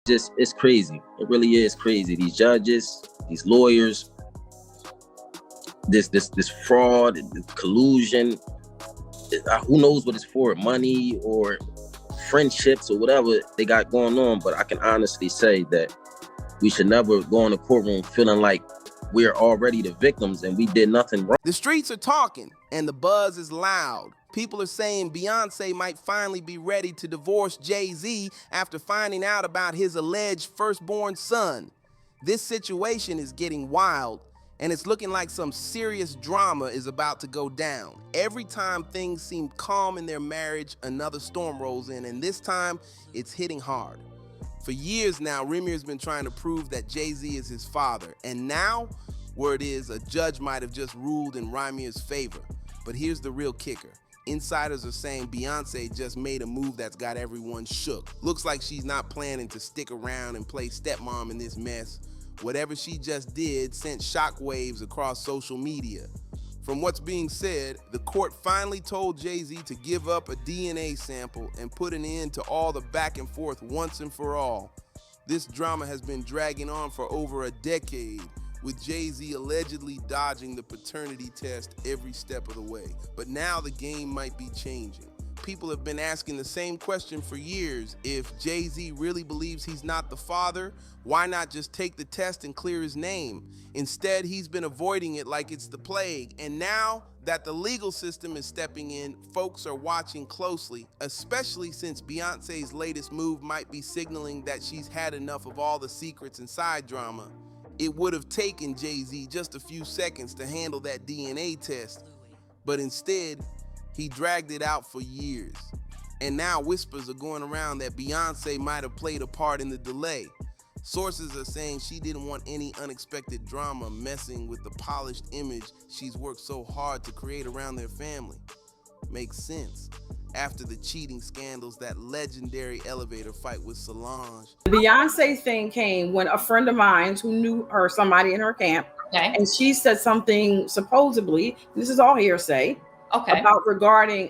Just, it's crazy. It really is crazy. These judges, these lawyers, this fraud, collusion. Who knows what it's for? Money or friendships or whatever they got going on. But I can honestly say that we should never go in the courtroom feeling like we're already the victims and we did nothing wrong. The streets are talking and the buzz is loud. People are saying Beyonce might finally be ready to divorce Jay-Z after finding out about his alleged firstborn son. This situation is getting wild, and it's looking like some serious drama is about to go down. Every time things seem calm in their marriage, another storm rolls in, and this time it's hitting hard. For years now, Rymir has been trying to prove that Jay-Z is his father, and now, word is, a judge might have just ruled in Rymir's favor. But here's the real kicker. Insiders are saying Beyonce just made a move that's got everyone shook. Looks like she's not planning to stick around and play stepmom in this mess. Whatever she just did sent shockwaves across social media. From what's being said, the court finally told Jay-Z to give up a DNA sample and put an end to all the back and forth once and for all. This drama has been dragging on for over a decade, with Jay-Z allegedly dodging the paternity test every step of the way. But now the game might be changing. People have been asking the same question for years. If Jay-Z really believes he's not the father, why not just take the test and clear his name? Instead, he's been avoiding it like it's the plague. And now that the legal system is stepping in, folks are watching closely, especially since Beyonce's latest move might be signaling that she's had enough of all the secrets and side drama. It would have taken Jay-Z just a few seconds to handle that DNA test, but instead, he dragged it out for years. And now whispers are going around that Beyonce might have played a part in the delay. Sources are saying she didn't want any unexpected drama messing with the polished image she's worked so hard to create around their family. Makes sense. After the cheating scandals, that legendary elevator fight with Solange. The Beyonce thing came when a friend of mine who knew her, somebody in her camp, and she said something supposedly, this is all hearsay, about regarding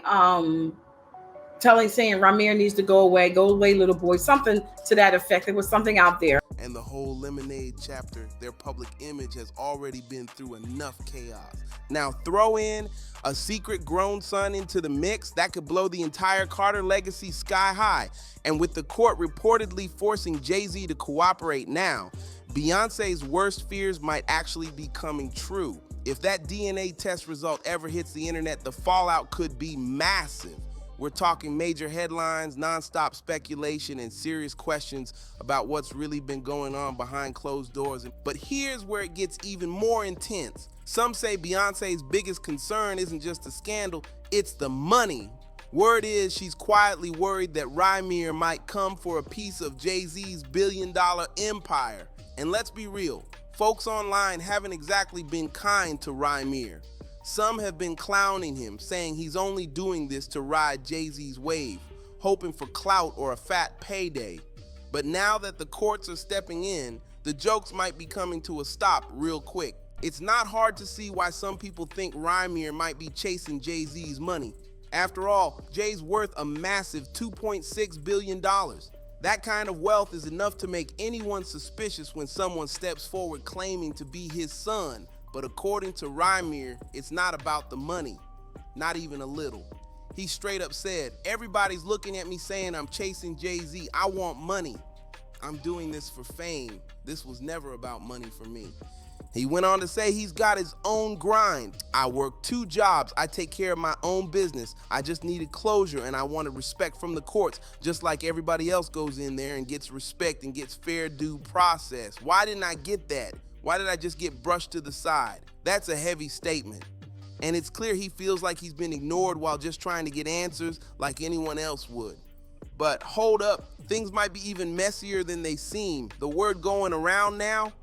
saying Rymir needs to go away little boy, something to that effect. There was something out there. And the whole Lemonade chapter, their public image has already been through enough chaos. Now throw in a secret grown son into the mix, that could blow the entire Carter legacy sky high. And with the court reportedly forcing Jay-Z to cooperate now, Beyonce's worst fears might actually be coming true. If that DNA test result ever hits the internet, the fallout could be massive. We're talking major headlines, nonstop speculation, and serious questions about what's really been going on behind closed doors. But here's where it gets even more intense. Some say Beyonce's biggest concern isn't just the scandal, it's the money. Word is she's quietly worried that Rymir might come for a piece of Jay-Z's billion-dollar empire. And let's be real, folks online haven't exactly been kind to Rymir. Some have been clowning him, saying he's only doing this to ride Jay-Z's wave, hoping for clout or a fat payday. But now that the courts are stepping in, the jokes might be coming to a stop real quick. It's not hard to see why some people think Rymir might be chasing Jay-Z's money. After all, Jay's worth a massive $2.6 billion. That kind of wealth is enough to make anyone suspicious when someone steps forward claiming to be his son. But according to Rymir, it's not about the money, not even a little. He straight up said, "Everybody's looking at me saying I'm chasing Jay-Z. I want money. I'm doing this for fame. This was never about money for me." He went on to say he's got his own grind. "I work 2 jobs. I take care of my own business. I just needed closure and I wanted respect from the courts, just like everybody else goes in there and gets respect and gets fair due process. Why didn't I get that? Why did I just get brushed to the side?" That's a heavy statement. And it's clear he feels like he's been ignored while just trying to get answers like anyone else would. But hold up, things might be even messier than they seem. The word going around now,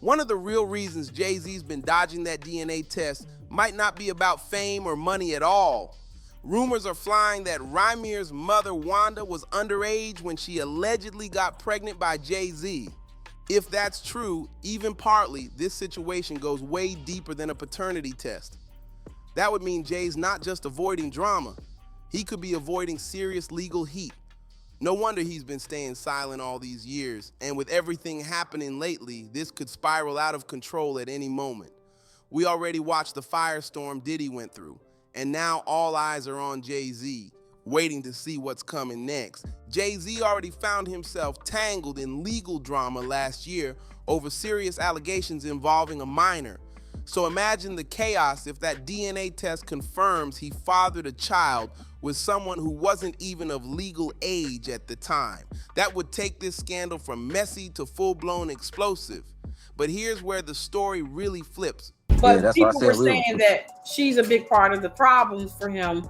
one of the real reasons Jay-Z's been dodging that DNA test might not be about fame or money at all. Rumors are flying that Rymir's mother, Wanda, was underage when she allegedly got pregnant by Jay-Z. If that's true, even partly, this situation goes way deeper than a paternity test. That would mean Jay's not just avoiding drama. He could be avoiding serious legal heat. No wonder he's been staying silent all these years, and with everything happening lately, this could spiral out of control at any moment. We already watched the firestorm Diddy went through, and now all eyes are on Jay-Z, waiting to see what's coming next. Jay-Z already found himself tangled in legal drama last year over serious allegations involving a minor. So imagine the chaos if that DNA test confirms he fathered a child with someone who wasn't even of legal age at the time. That would take this scandal from messy to full-blown explosive. But here's where the story really flips. But people were saying that she's a big part of the problems for him,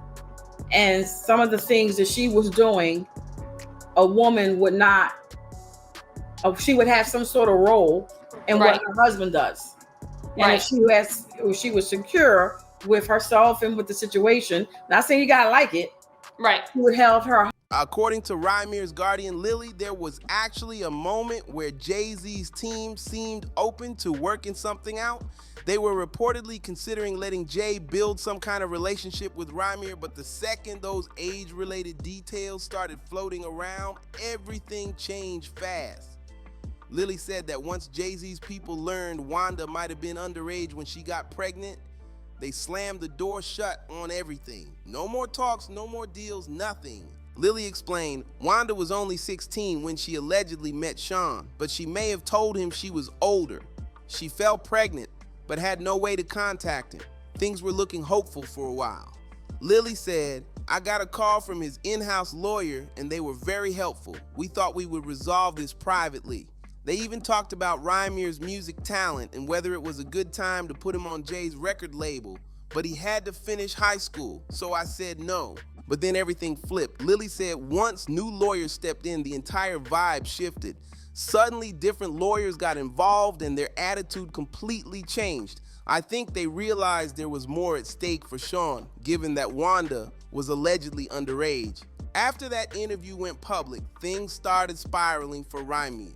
and some of the things that she was doing, a woman would not, she would have some sort of role in what her husband does. And if she was secure with herself and with the situation, not saying you gotta like it, he would help her. According to Rymir's guardian, Lily, there was actually a moment where Jay-Z's team seemed open to working something out. They were reportedly considering letting Jay build some kind of relationship with Rymir, but the second those age-related details started floating around, everything changed fast. Lily said that once Jay-Z's people learned Wanda might have been underage when she got pregnant, they slammed the door shut on everything. No more talks, no more deals, nothing. Lily explained, Wanda was only 16 when she allegedly met Sean, but she may have told him she was older. She fell pregnant, but had no way to contact him. Things were looking hopeful for a while. Lily said, I got a call from his in-house lawyer and they were very helpful. We thought we would resolve this privately. They even talked about Rymir's music talent and whether it was a good time to put him on Jay's record label, but he had to finish high school, so I said no. But then everything flipped. Lily said once new lawyers stepped in, the entire vibe shifted. Suddenly, different lawyers got involved and their attitude completely changed. I think they realized there was more at stake for Sean, given that Wanda was allegedly underage. After that interview went public, things started spiraling for Rymir.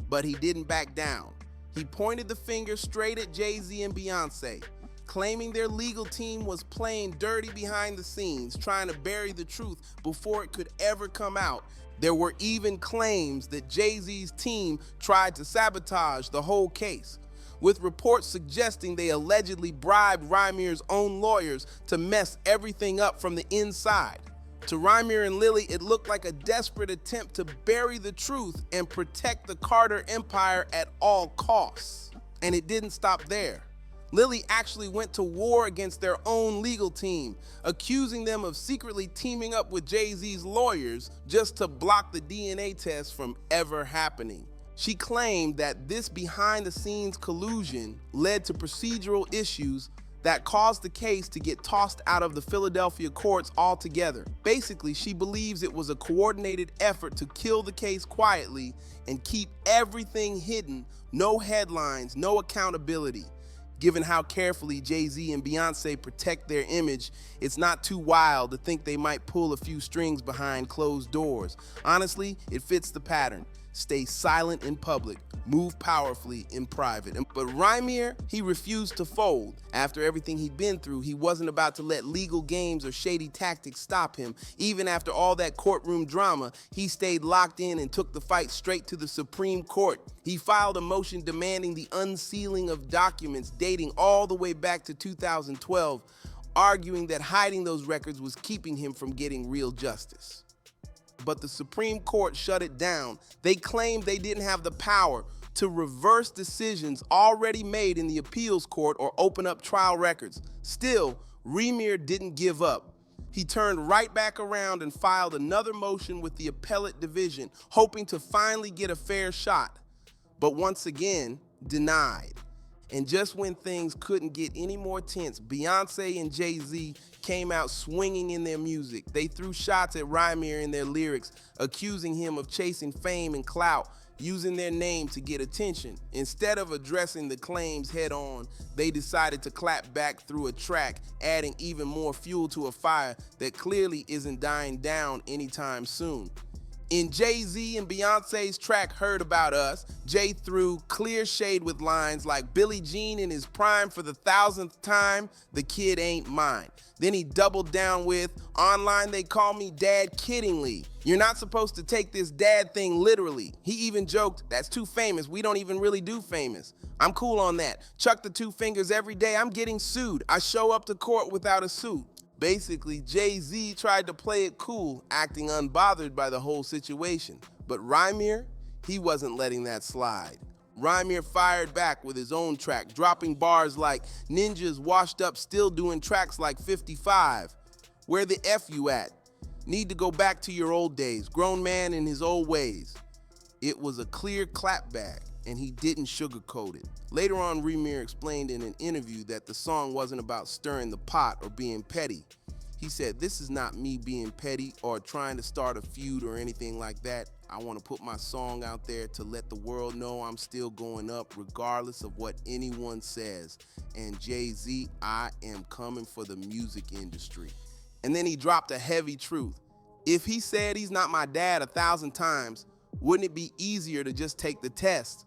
But he didn't back down. He pointed the finger straight at Jay-Z and Beyonce, claiming their legal team was playing dirty behind the scenes, trying to bury the truth before it could ever come out. There were even claims that Jay-Z's team tried to sabotage the whole case, with reports suggesting they allegedly bribed Rymir's own lawyers to mess everything up from the inside. To Rymir and Lily, it looked like a desperate attempt to bury the truth and protect the Carter empire at all costs. And it didn't stop there. Lily actually went to war against their own legal team, accusing them of secretly teaming up with Jay-Z's lawyers just to block the DNA test from ever happening. She claimed that this behind-the-scenes collusion led to procedural issues that caused the case to get tossed out of the Philadelphia courts altogether. Basically, she believes it was a coordinated effort to kill the case quietly and keep everything hidden, no headlines, no accountability. Given how carefully Jay-Z and Beyonce protect their image, it's not too wild to think they might pull a few strings behind closed doors. Honestly, it fits the pattern. Stay silent in public, move powerfully in private. But Rymir, he refused to fold. After everything he'd been through, he wasn't about to let legal games or shady tactics stop him. Even after all that courtroom drama, he stayed locked in and took the fight straight to the Supreme Court. He filed a motion demanding the unsealing of documents dating all the way back to 2012, arguing that hiding those records was keeping him from getting real justice. But the Supreme Court shut it down. They claimed they didn't have the power to reverse decisions already made in the appeals court or open up trial records. Still, Rymir didn't give up. He turned right back around and filed another motion with the appellate division, hoping to finally get a fair shot. But once again, denied. And just when things couldn't get any more tense, Beyonce and Jay-Z came out swinging in their music. They threw shots at Rymir in their lyrics, accusing him of chasing fame and clout, using their name to get attention. Instead of addressing the claims head on, they decided to clap back through a track, adding even more fuel to a fire that clearly isn't dying down anytime soon. In Jay-Z and Beyonce's track Heard About Us, Jay threw clear shade with lines like Billie Jean in his prime for the 1000th time, the kid ain't mine. Then he doubled down with, online they call me dad kiddingly. You're not supposed to take this dad thing literally. He even joked, that's too famous, we don't even really do famous. I'm cool on that. Chuck the 2 fingers every day, I'm getting sued. I show up to court without a suit. Basically, Jay-Z tried to play it cool, acting unbothered by the whole situation. But Rymir, he wasn't letting that slide. Rymir fired back with his own track, dropping bars like, ninjas washed up still doing tracks like 55. Where the F you at? Need to go back to your old days, grown man in his old ways. It was a clear clapback, and he didn't sugarcoat it. Later on, Rymir explained in an interview that the song wasn't about stirring the pot or being petty. He said, this is not me being petty or trying to start a feud or anything like that. I want to put my song out there to let the world know I'm still going up regardless of what anyone says. And Jay-Z, I am coming for the music industry. And then he dropped a heavy truth. If he said he's not my dad 1,000 times, wouldn't it be easier to just take the test?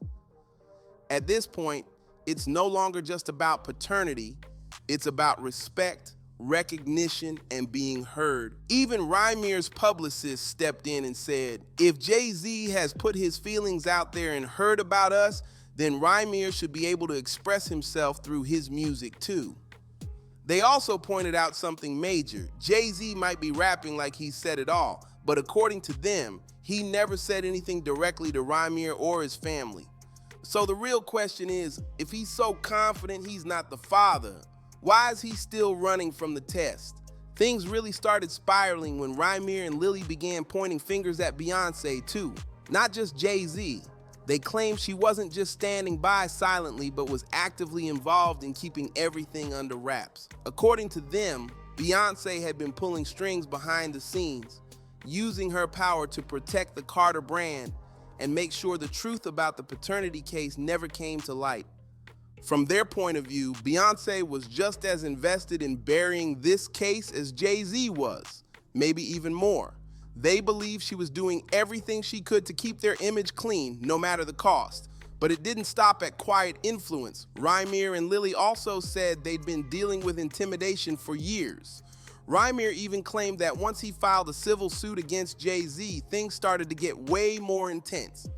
At this point, it's no longer just about paternity, it's about respect, recognition, and being heard. Even Rymir's publicist stepped in and said, if Jay-Z has put his feelings out there and heard about us, then Rymir should be able to express himself through his music too. They also pointed out something major. Jay-Z might be rapping like he said it all, but according to them, he never said anything directly to Rymir or his family. So the real question is, if he's so confident he's not the father, why is he still running from the test? Things really started spiraling when Rymir and Lily began pointing fingers at Beyonce too, not just Jay-Z. They claimed she wasn't just standing by silently, but was actively involved in keeping everything under wraps. According to them, Beyonce had been pulling strings behind the scenes, using her power to protect the Carter brand and make sure the truth about the paternity case never came to light. From their point of view, Beyonce was just as invested in burying this case as Jay-Z was, maybe even more. They believed she was doing everything she could to keep their image clean, no matter the cost. But it didn't stop at quiet influence. Rymir and Lily also said they'd been dealing with intimidation for years. Rymir even claimed that once he filed a civil suit against Jay-Z, things started to get way more intense.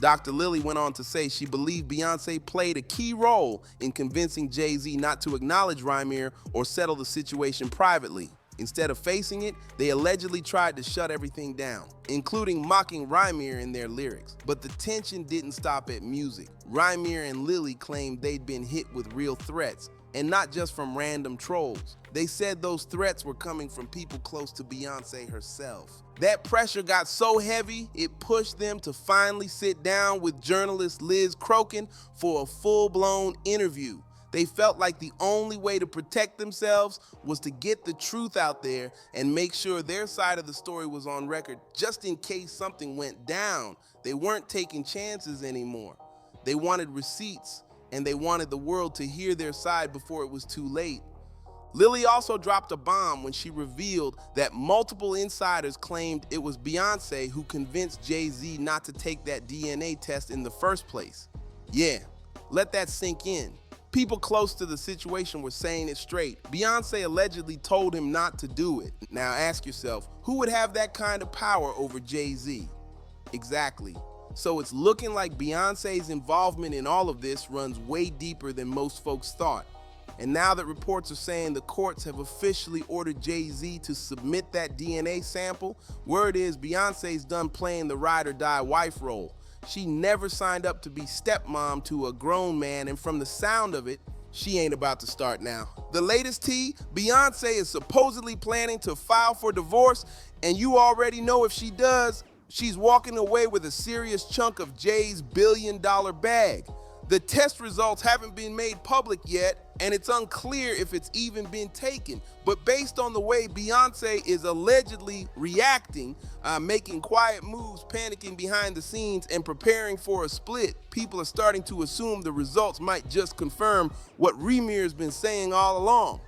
Dr. Lily went on to say she believed Beyonce played a key role in convincing Jay-Z not to acknowledge Rymir or settle the situation privately. Instead of facing it, they allegedly tried to shut everything down, including mocking Rymir in their lyrics. But the tension didn't stop at music. Rymir and Lily claimed they'd been hit with real threats, and not just from random trolls. They said those threats were coming from people close to Beyonce herself. That pressure got so heavy, it pushed them to finally sit down with journalist Liz Crokin for a full-blown interview. They felt like the only way to protect themselves was to get the truth out there and make sure their side of the story was on record just in case something went down. They weren't taking chances anymore. They wanted receipts, and they wanted the world to hear their side before it was too late. Lily also dropped a bomb when she revealed that multiple insiders claimed it was Beyonce who convinced Jay-Z not to take that DNA test in the first place. Yeah, let that sink in. People close to the situation were saying it straight. Beyonce allegedly told him not to do it. Now ask yourself, who would have that kind of power over Jay-Z? Exactly. So it's looking like Beyonce's involvement in all of this runs way deeper than most folks thought. And now that reports are saying the courts have officially ordered Jay-Z to submit that DNA sample, word is Beyonce's done playing the ride or die wife role. She never signed up to be stepmom to a grown man, and from the sound of it, she ain't about to start now. The latest tea, Beyonce is supposedly planning to file for divorce, and you already know if she does, she's walking away with a serious chunk of Jay's billion-dollar bag. The test results haven't been made public yet, and it's unclear if it's even been taken. But based on the way Beyonce is allegedly reacting, making quiet moves, panicking behind the scenes, and preparing for a split, people are starting to assume the results might just confirm what Rhymir's been saying all along.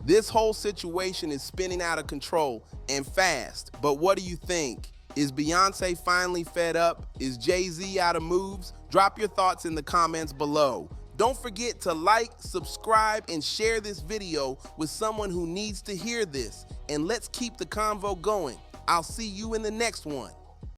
This whole situation is spinning out of control and fast, but what do you think? Is Beyonce finally fed up? Is Jay-Z out of moves? Drop your thoughts in the comments below. Don't forget to like, subscribe, and share this video with someone who needs to hear this. And let's keep the convo going. I'll see you in the next one.